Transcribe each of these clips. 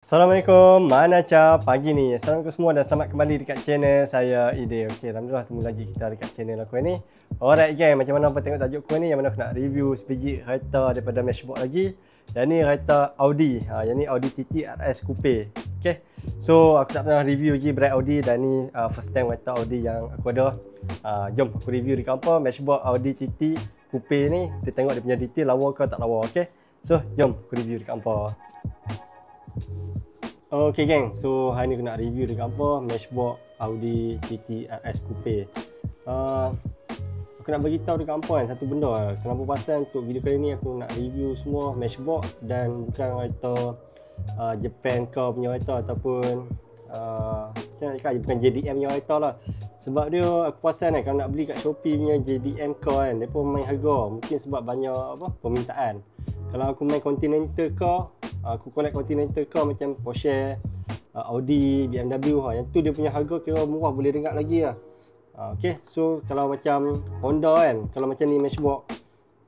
Assalamualaikum, mana cap pagi ni. Assalamualaikum semua dan selamat kembali dekat channel saya Ide. Okey, alhamdulillah temu lagi kita dekat channel aku ni. Alright gang, macam mana apa tengok tajuk aku ni, yang mana aku nak review sebiji kereta daripada Matchbox lagi. Yang ni kereta Audi. Yang ni Audi TT RS Coupe. Okey. So aku tak pernah review lagi brand Audi dan ni first time kereta Audi yang aku ada. Jom aku review di kampung Matchbox Audi TT Coupe ni. Kita tengok dia punya detail lawa ke tak lawa. Okey. So jom aku review di kampung. Okay geng, so hari ni aku nak review dekat apa Matchbox Audi TT RS Coupe. Aku nak bagi tahu dekat apa kan satu benda. Kenapa pasal untuk video kali ni aku nak review semua Matchbox dan bukan kereta Japan car punya kereta ataupun bukan JDM punya kereta lah. Sebab dia aku pasal kan kalau nak beli kat Shopee punya JDM car kan, depa main harga. Mungkin sebab banyak permintaan. Kalau aku main Continental car, aku collect Continental car macam Porsche, Audi, BMW, yang tu dia punya harga kira murah, boleh dengar lagi lah. Okay, so kalau macam Honda kan, kalau macam ni Matchbox,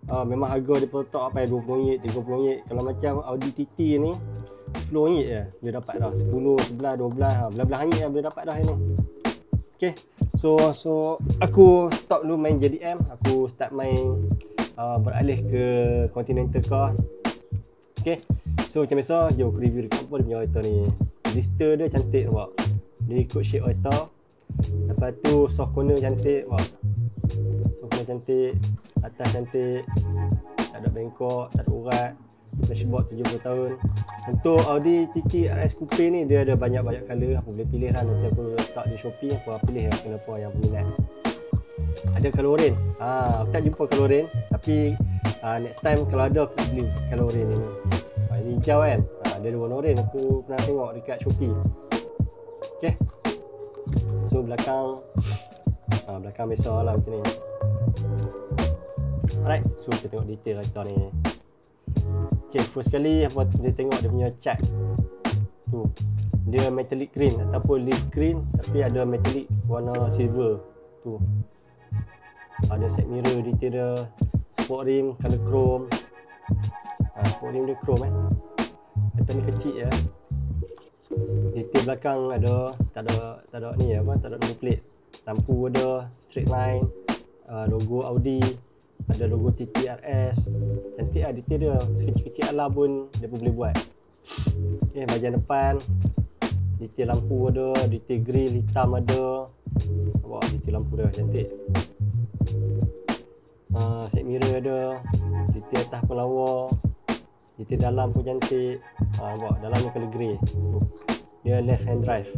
memang harga dia letak apa ya, RM20, RM30. Kalau macam Audi TT ni RM10 je boleh dapat dah, 10, 11, 12, belah-belah ringgit lah boleh dapat dah ni. Okay, so aku stop dulu main JDM, aku start main beralih ke Continental car. Okay, so macam biasa jom aku review dekat apa dia punya kereta ni. Blister dia cantik nampak, dia ikut shape kereta. Lepas tu soft corner cantik nampak, soft corner cantik, atas cantik, tak ada bengkok, tak ada urat. Dashboard 70 tahun. Untuk Audi TT RS Coupe ni dia ada banyak-banyak colour, apa boleh pilih lah. Nanti aku letak di Shopee, apa pilih lah kenapa yang peminat. Ada color orange, aku tak jumpa color orange, tapi next time kalau ada aku beli color orange ni. Ini hijau kan, dia ada warna orange, aku pernah tengok dekat Shopee. Okay, so belakang biasa lah macam ni. Alright, so kita tengok detail kereta ni. Okay, first sekali apa dia tengok dia punya cat tu, dia metallic green ataupun leaf green, tapi ada metallic warna silver tu. Ada set mirror detail dia, sport rim color chrome. Sport rim dia chrome kereta ni kecil ya. Detail belakang ada tak ada ni apa, tak ada number plate. Lampu ada straight line, logo Audi, ada logo TT RS. Cantik lah detail dia, sekecil-kecil ala pun dia pun boleh buat. Okay, bahagian depan detail lampu ada, detail grill hitam ada. Nampak detail lampu dia cantik. Set mirror ada, detail atas pun lawa, detail dalam pun cantik. Nampak dalam ni colour grey. Dia left hand drive.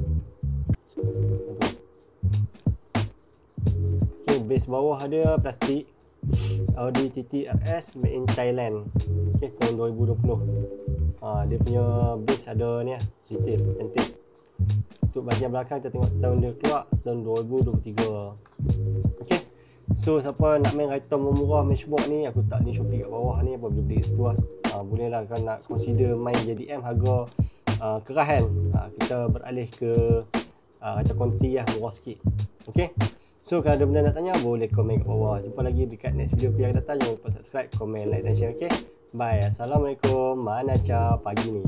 Okay, base bawah dia plastik Audi TT RS made in Thailand. Okay, tahun 2020. Dia punya base ada ni lah, detail cantik. Untuk bahagian belakang kita tengok tahun dia keluar, tahun 2023. Okay, so siapa nak main kereta murah Matchbox ni, aku tak ni Shopee kat bawah ni, apa boleh beli kat situ lah. Boleh lah kalau nak consider main JDM harga kerah kan, kita beralih ke kereta konti lah, murah sikit. Okay, so kalau ada benda nak tanya boleh komen kat bawah. Jumpa lagi dekat next video aku yang akan datang. Jangan lupa subscribe, komen, like dan share. Okay, bye. Assalamualaikum, mana cap pagi ni.